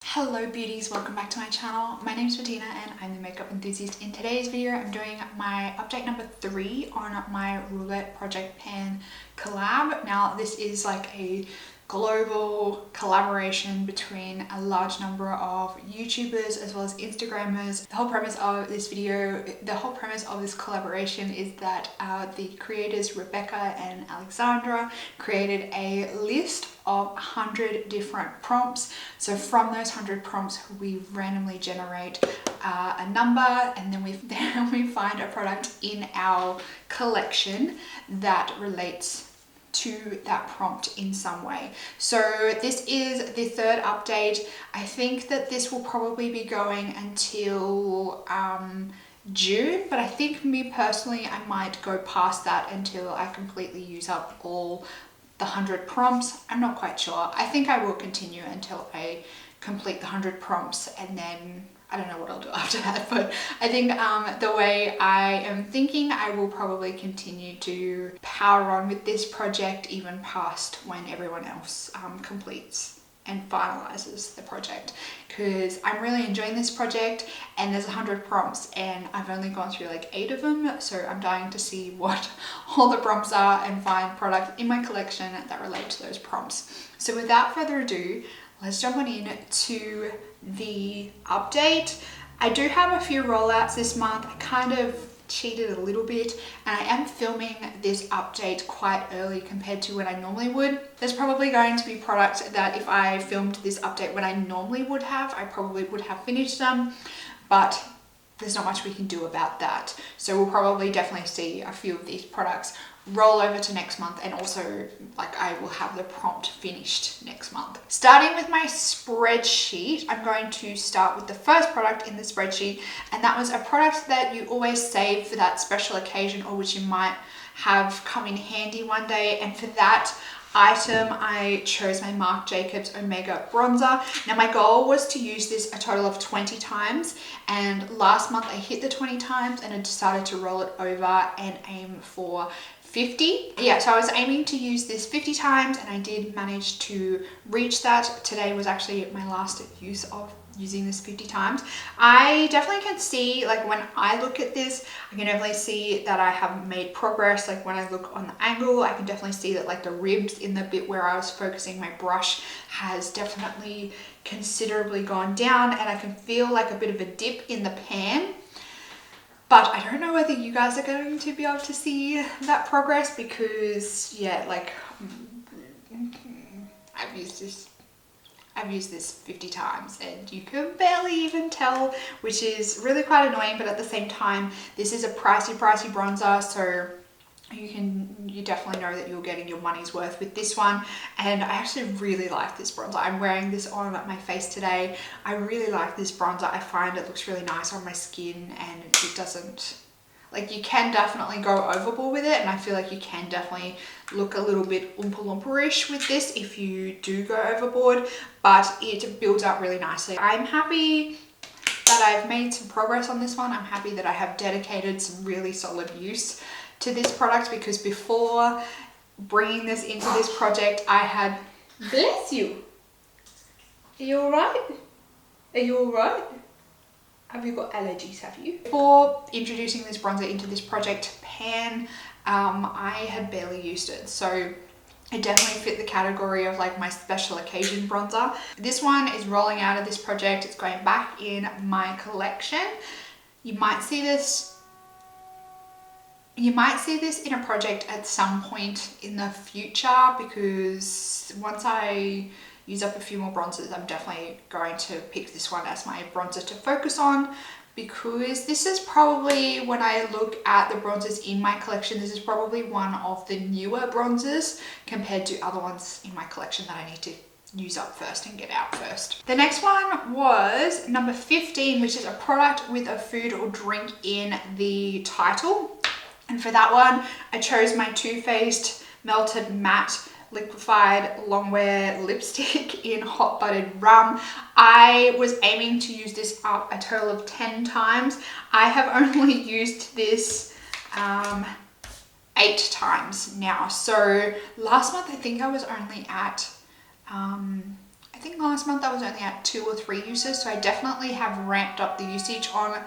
Hello beauties, welcome back to my channel. My name is Bettina and I'm the makeup enthusiast. In today's video, I'm doing my update number 3 on my Roulette project pan collab. Now this is like a global collaboration between a large number of YouTubers as well as Instagrammers. The whole premise of this collaboration is that the creators Rebecca and Alexandra created a list of 100 different prompts. So from those 100 prompts, we randomly generate a number, and then we find a product in our collection that relates to that prompt in some way. So this is the 3rd update. I think that this will probably be going until June, but I think me personally, I might go past that until I completely use up all the 100 prompts. I'm not quite sure. I think I will continue until I complete the 100 prompts, and then I don't know what I'll do after that, but I think the way I am thinking, I will probably continue to power on with this project even past when everyone else completes and finalizes the project, because I'm really enjoying this project, and there's 100 prompts and I've only gone through like 8 of them, so I'm dying to see what all the prompts are and find products in my collection that relate to those prompts. So without further ado, let's jump on in to the update. I do have a few rollouts this month. I kind of cheated a little bit, and I am filming this update quite early compared to when I normally would. There's probably going to be products that if I filmed this update when I normally would have, I probably would have finished them, but there's not much we can do about that. So we'll probably definitely see a few of these products roll over to next month, and also like I will have the prompt finished next month. Starting with my spreadsheet, I'm going to start with the first product in the spreadsheet, and that was a product that you always save for that special occasion, or which you might have come in handy one day. And for that item, I chose my Marc Jacobs Omega bronzer. Now my goal was to use this a total of 20 times, and last month I hit the 20 times and I decided to roll it over and aim for 50. Yeah, so I was aiming to use this 50 times, and I did manage to reach that. Today was actually my last use of using this 50 times. I definitely can see, like when I look at this, I can definitely see that I have made progress. Like when I look on the angle, I can definitely see that like the ribs in the bit where I was focusing my brush has definitely considerably gone down, and I can feel like a bit of a dip in the pan. But I don't know whether you guys are going to be able to see that progress, because yeah, like I've used this 50 times and you can barely even tell, which is really quite annoying. But at the same time, this is a pricey bronzer, so you definitely know that you're getting your money's worth with this one. And I actually really like this bronzer. I'm wearing this on my face today. I really like this bronzer. I find it looks really nice on my skin, and it doesn't, like, you can definitely go overboard with it, and I feel like you can definitely look a little bit oompa loompa-ish with this if you do go overboard, but it builds up really nicely. I'm happy that I've made some progress on this one. I'm happy that I have dedicated some really solid use to this product, because before bringing this into this project, I had, bless you, are you all right? Are you all right? Have you got allergies, have you? Before introducing this bronzer into this project pan, I had barely used it, so it definitely fit the category of like my special occasion bronzer. This one is rolling out of this project. It's going back in my collection. You might see this in a project at some point in the future, because once I use up a few more bronzers, I'm definitely going to pick this one as my bronzer to focus on, because this is probably, when I look at the bronzers in my collection, this is probably one of the newer bronzers compared to other ones in my collection that I need to use up first and get out first. The next one was number 15, which is a product with a food or drink in the title. And for that one, I chose my Too Faced Melted Matte Liquefied Longwear Lipstick in Hot Buttered Rum. I was aiming to use this up a total of 10 times. I have only used this 8 times now. So last month, I think I was only at I think last month I was only at 2 or 3 uses, so I definitely have ramped up the usage on.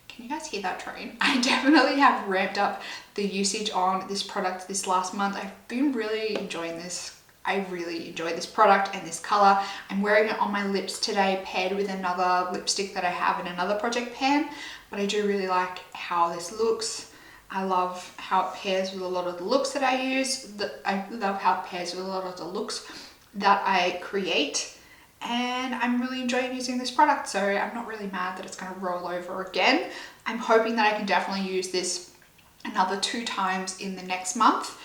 Can you guys hear that train? I definitely have ramped up the usage on this product this last month. I've been really enjoying this. I really enjoy this product and this color. I'm wearing it on my lips today, paired with another lipstick that I have in another project pan, but I do really like how this looks. I love how it pairs with a lot of the looks that I use. I love how it pairs with a lot of the looks that I create. And I'm really enjoying using this product, so I'm not really mad that it's going to roll over again. I'm hoping that I can definitely use this another 2 times in the next month,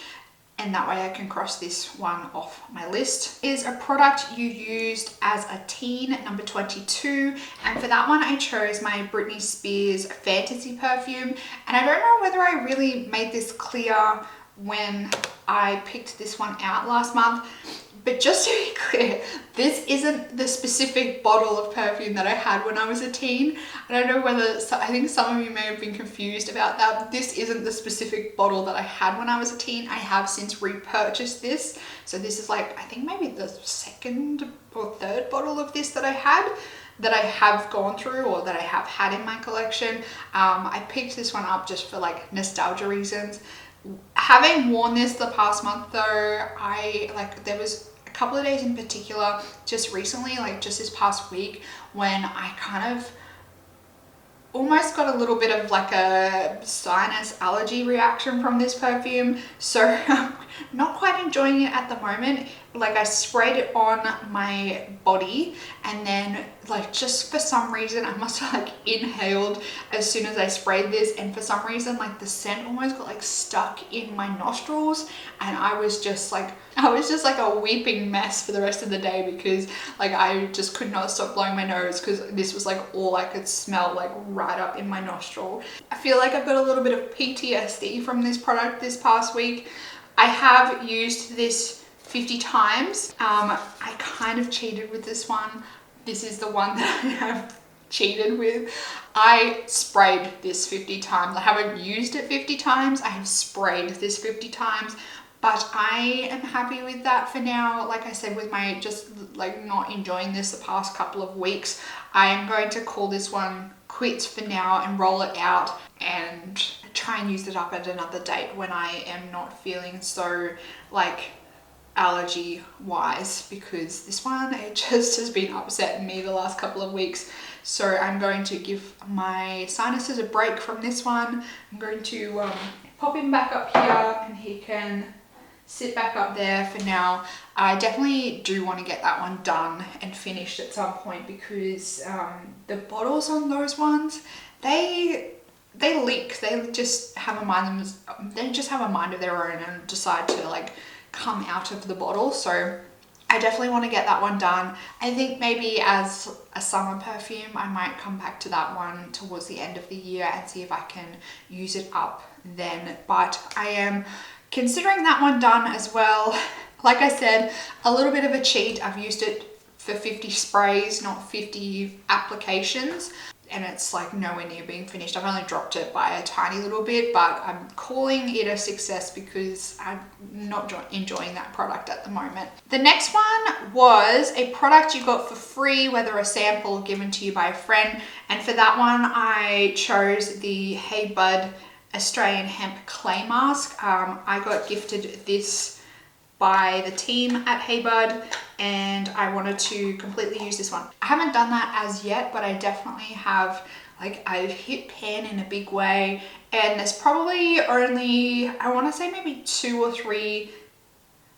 and that way I can cross this one off my list. It is a product you used as a teen, number 22, and for that one I chose my Britney Spears Fantasy perfume, and I don't know whether I really made this clear when I picked this one out last month. But just to be clear, this isn't the specific bottle of perfume that I had when I was a teen. I don't know whether, I think some of you may have been confused about that. This isn't the specific bottle that I had when I was a teen. I have since repurchased this. So this is like, I think maybe the 2nd or 3rd bottle of this that I had, that I have gone through or that I have had in my collection. I picked this one up just for like nostalgia reasons. Having worn this the past month though, there was a couple of days in particular just recently, like just this past week, when I kind of almost got a little bit of like a sinus allergy reaction from this perfume, so I'm not quite enjoying it at the moment. Like I sprayed it on my body, and then like just for some reason I must have like inhaled as soon as I sprayed this, and for some reason like the scent almost got like stuck in my nostrils, and I was just like a weeping mess for the rest of the day, because like I just could not stop blowing my nose because this was like all I could smell, like right up in my nostril. I feel like I've got a little bit of PTSD from this product this past week. I have used this 50 times. I kind of cheated with this one. This is the one that I have cheated with. I sprayed this 50 times. I haven't used it 50 times. I have sprayed this 50 times, but I am happy with that for now. Like I said, with my just like not enjoying this the past couple of weeks, I am going to call this one quits for now and roll it out and try and use it up at another date when I am not feeling so like allergy wise, because this one, it just has been upsetting me the last couple of weeks. So I'm going to give my sinuses a break from this one. I'm going to pop him back up here and he can sit back up there for now. I definitely do want to get that one done and finished at some point, because the bottles on those ones, they leak. They just have a mind of their own and decide to like come out of the bottle. So I definitely want to get that one done. I think maybe as a summer perfume, I might come back to that one towards the end of the year and see if I can use it up then. But I am considering that one done as well. Like I said, a little bit of a cheat. I've used it for 50 sprays, not 50 applications. And it's like nowhere near being finished. I've only dropped it by a tiny little bit, but I'm calling it a success because I'm not enjoying that product at the moment. The next one was a product you got for free, whether a sample or given to you by a friend. And for that one, I chose the Hey Bud Australian Hemp Clay Mask. I got gifted this by the team at Hey Bud, and I wanted to completely use this one. I haven't done that as yet, but I definitely have, like I've hit pan in a big way, and there's probably only, I want to say maybe 2 or 3,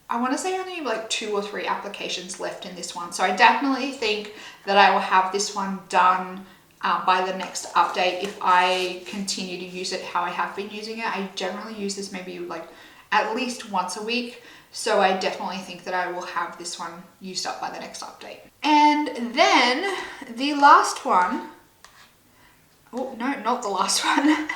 only like 2 or 3 applications left in this one. So I definitely think that I will have this one done by the next update if I continue to use it how I have been using it. I generally use this maybe like at least once a week. So I definitely think that I will have this one used up by the next update. And then the last one, oh no, not the last one.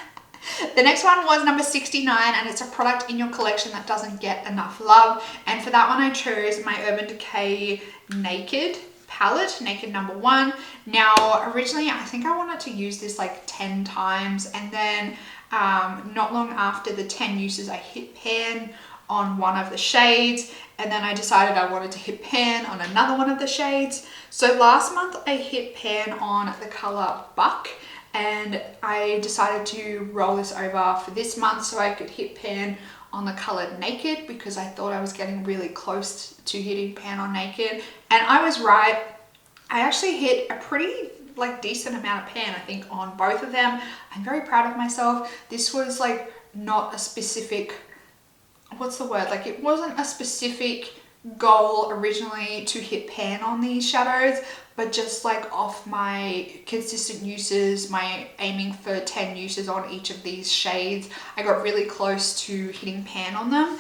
The next one was number 69, and it's a product in your collection that doesn't get enough love. And for that one, I chose my Urban Decay Naked palette, Naked number 1. Now, originally, I think I wanted to use this like 10 times, and then not long after the 10 uses, I hit pan on one of the shades, and then I decided I wanted to hit pan on another one of the shades. So last month I hit pan on the color Buck, and I decided to roll this over for this month so I could hit pan on the color Naked, because I thought I was getting really close to hitting pan on Naked, and I was right. I actually hit a pretty decent amount of pan, I think, on both of them. I'm very proud of myself. This was like not a specific, what's the word? Like, it wasn't a specific goal originally to hit pan on these shadows, but just like off my consistent uses, my aiming for 10 uses on each of these shades, I got really close to hitting pan on them.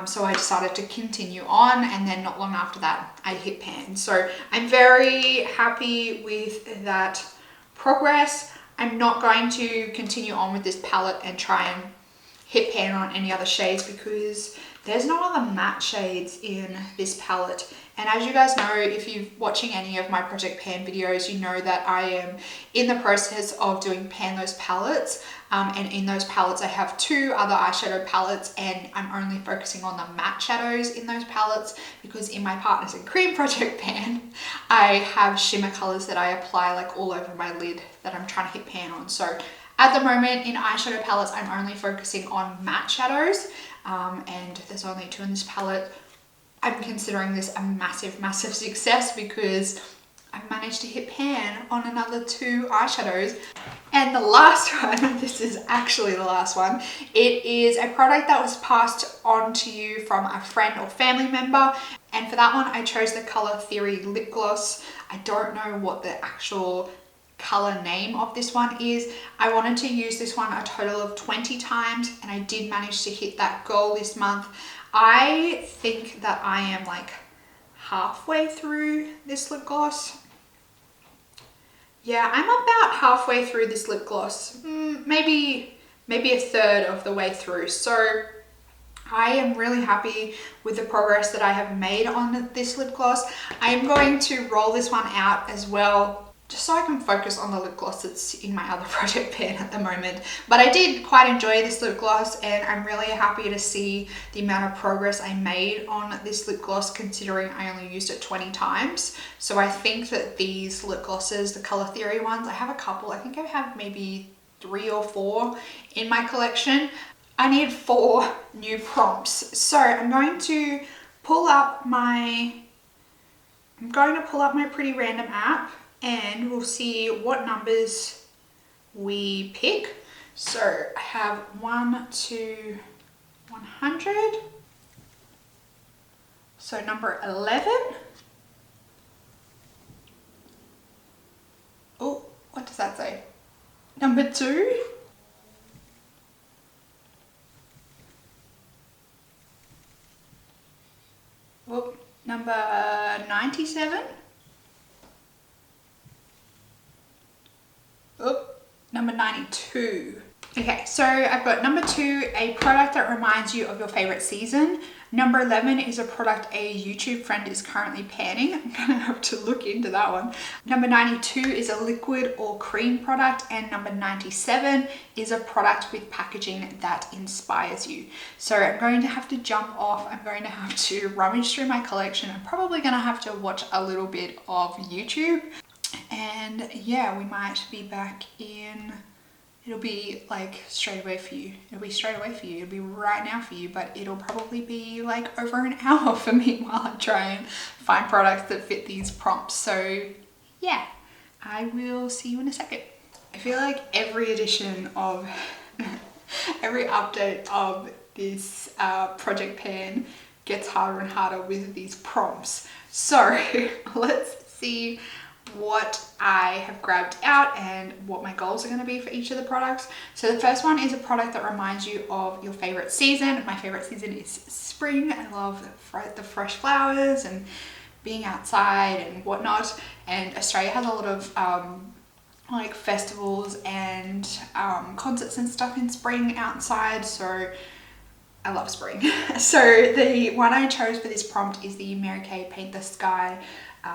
So I decided to continue on, and then not long after that I hit pan. So I'm very happy with that progress. I'm not going to continue on with this palette and try and hit pan on any other shades, because there's no other matte shades in this palette. And as you guys know, if you're watching any of my Project Pan videos, you know that I am in the process of doing pan those palettes. And in those palettes, I have 2 other eyeshadow palettes, and I'm only focusing on the matte shadows in those palettes, because in my Partners in Cream Project Pan, I have shimmer colors that I apply like all over my lid that I'm trying to hit pan on. So at the moment in eyeshadow palettes, I'm only focusing on matte shadows, and there's only 2 in this palette. I'm considering this a massive, massive success, because I've managed to hit pan on another 2 eyeshadows. And the last one, this is actually the last one, it is a product that was passed on to you from a friend or family member. And for that one, I chose the Color Theory lip gloss. I don't know what the actual color name of this one is. I wanted to use this one a total of 20 times, and I did manage to hit that goal this month. I think that I am like halfway through this lip gloss. Yeah, I'm about halfway through this lip gloss. Maybe a third of the way through. So I am really happy with the progress that I have made on this lip gloss. I am going to roll this one out as well, just so I can focus on the lip gloss that's in my other Project Pan at the moment. But I did quite enjoy this lip gloss, and I'm really happy to see the amount of progress I made on this lip gloss, considering I only used it 20 times. So I think that these lip glosses, the Color Theory ones, I have a couple. I think I have maybe 3 or 4 in my collection. I need 4 new prompts. So I'm going to pull up my Pretty Random app, and we'll see what numbers we pick. So I have 1 to 100. So number 11. Oh, what does that say? Number 2. Oh, number 97. Oh, number 92. Okay, so I've got number 2, a product that reminds you of your favorite season. Number 11 is a product a YouTube friend is currently panning. I'm gonna have to look into that one. Number 92 is a liquid or cream product, and number 97 is a product with packaging that inspires you. So I'm going to have to jump off. I'm going to have to rummage through my collection. I'm probably gonna have to watch a little bit of YouTube. And yeah, we might be back in, it'll be like straight away for you. It'll be straight away for you. It'll be right now for you, but it'll probably be like over an hour for me while I try and find products that fit these prompts. So yeah, I will see you in a second. I feel like every edition of, every update of this Project Pan gets harder and harder with these prompts. So let's see what I have grabbed out and what my goals are going to be for each of the products. So the first one is a product that reminds you of your favorite season. My favorite season is spring. I love the fresh flowers and being outside and whatnot. And Australia has a lot of like festivals and concerts and stuff in spring outside. So I love spring. So the one I chose for this prompt is the Mary Kay Paint the Sky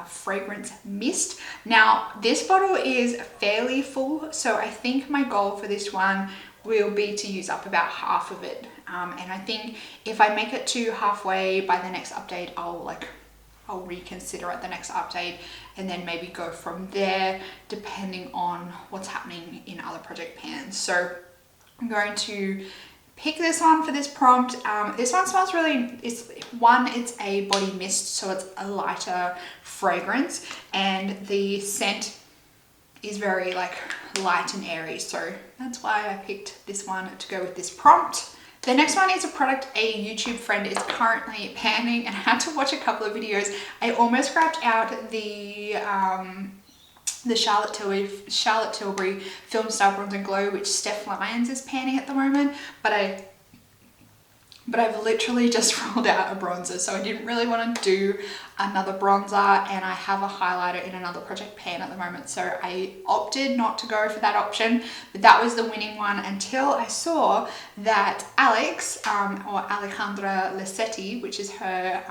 fragrance mist. Now this bottle is fairly full, so I think my goal for this one will be to use up about half of it. And I think if I make it to halfway by the next update, I'll reconsider at the next update and then maybe go from there depending on what's happening in other project pans. So I'm going to pick this one for this prompt. This one smells really, it's a body mist, so it's a lighter fragrance, and the scent is very like light and airy, so that's why I picked this one to go with this prompt. The next one is a product a YouTube friend is currently panning, and I had to watch a couple of videos. I almost grabbed out the Charlotte Tilbury Film Star Bronze and Glow, which Steph Lyons is panning at the moment, but I've literally just rolled out a bronzer, so I didn't really want to do another bronzer, and I have a highlighter in another project pan at the moment, so I opted not to go for that option, but that was the winning one until I saw that Alex, or Alejandra Lissetti, which is her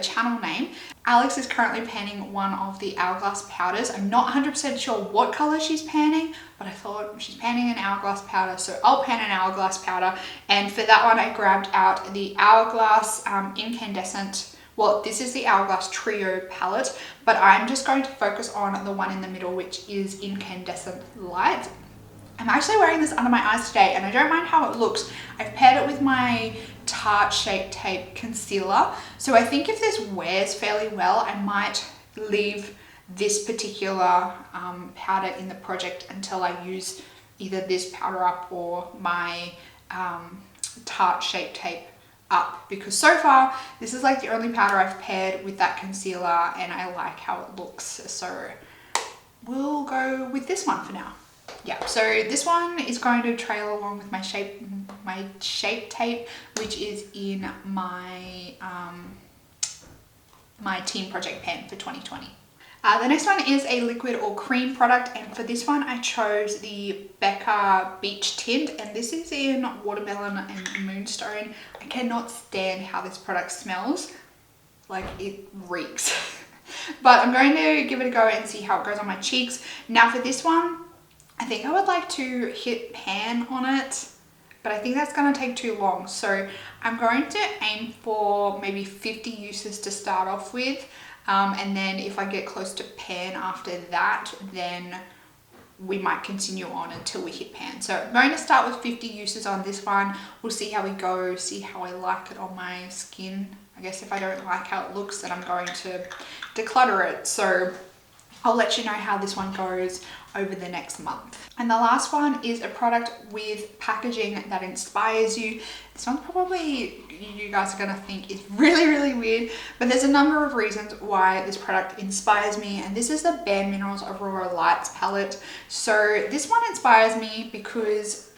channel name. Alex is currently panning one of the Hourglass powders. I'm not 100% sure what color she's panning, but I thought she's panning an Hourglass powder, so I'll pan an Hourglass powder. And for that one, I grabbed out the Hourglass Incandescent. Well, this is the Hourglass Trio palette, but I'm just going to focus on the one in the middle, which is Incandescent Light. I'm actually wearing this under my eyes today, and I don't mind how it looks. I've paired it with my Tarte Shape Tape Concealer, so I think if this wears fairly well, I might leave this particular powder in the project until I use either this powder up or my Tarte Shape Tape up, because so far this is like the only powder I've paired with that concealer and I like how it looks, so we'll go with this one for now. Yeah, so this one is going to trail along with my shape tape, which is in my my team project pan for 2020. The next one is a liquid or cream product, and for this one I chose the Becca Beach Tint, and this is in Watermelon and Moonstone. I cannot stand how this product smells, like it reeks. But I'm going to give it a go and see how it goes on my cheeks. Now for this one, I think I would like to hit pan on it, but I think that's going to take too long. So I'm going to aim for maybe 50 uses to start off with. And then if I get close to pan after that, then we might continue on until we hit pan. So I'm going to start with 50 uses on this one. We'll see how we go, see how I like it on my skin. I guess if I don't like how it looks, then I'm going to declutter it. So I'll let you know how this one goes over the next month. And the last one is a product with packaging that inspires you. This one's probably, you guys are gonna think is really, really weird, but there's a number of reasons why this product inspires me, and this is the Bare Minerals Aurora Lights palette. So this one inspires me because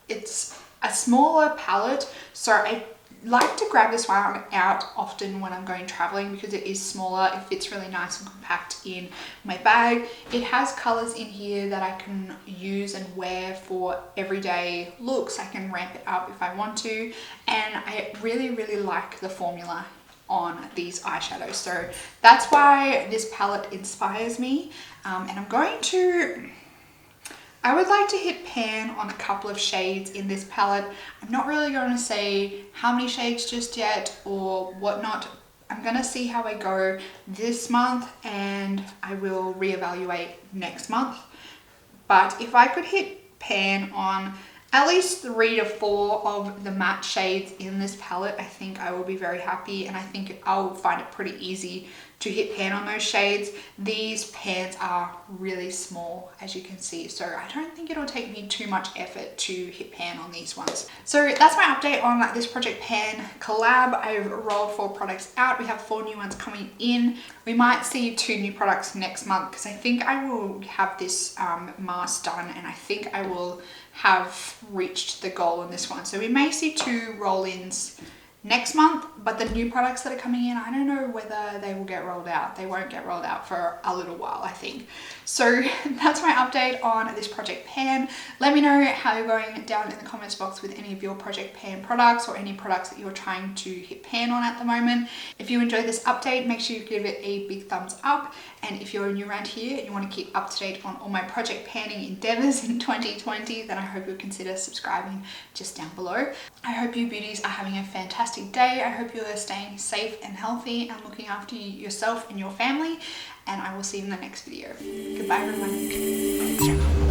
it's a smaller palette, so I like to grab this one out often when I'm going traveling because it is smaller. It fits really nice and compact in my bag. It has colors in here that I can use and wear for everyday looks. I can ramp it up if I want to, and I really, really like the formula on these eyeshadows. So that's why this palette inspires me, and I would like to hit pan on a couple of shades in this palette. I'm not really going to say how many shades just yet or whatnot. I'm going to see how I go this month, and I will reevaluate next month. But if I could hit pan on at least 3 to 4 of the matte shades in this palette, I think I will be very happy, and I think I'll find it pretty easy to hit pan on those shades. These pans are really small, as you can see, so I don't think it'll take me too much effort to hit pan on these ones. So that's my update on this project pan collab. I've rolled 4 products out. We have 4 new ones coming in. We might see 2 new products next month because I think I will have this mask done, and I think I will have reached the goal on this one. So we may see 2 roll-ins next month, but the new products that are coming in, I don't know whether they will get rolled out. They won't get rolled out for a little while, I think. So that's my update on this project pan. Let me know how you're going down in the comments box with any of your project pan products or any products that you're trying to hit pan on at the moment. If you enjoyed this update, make sure you give it a big thumbs up. And if you're new around here and you want to keep up to date on all my project panning endeavors in 2020, then I hope you'll consider subscribing just down below. I hope you beauties are having a fantastic day. I hope you are staying safe and healthy and looking after yourself and your family. And I will see you in the next video. Goodbye, everyone.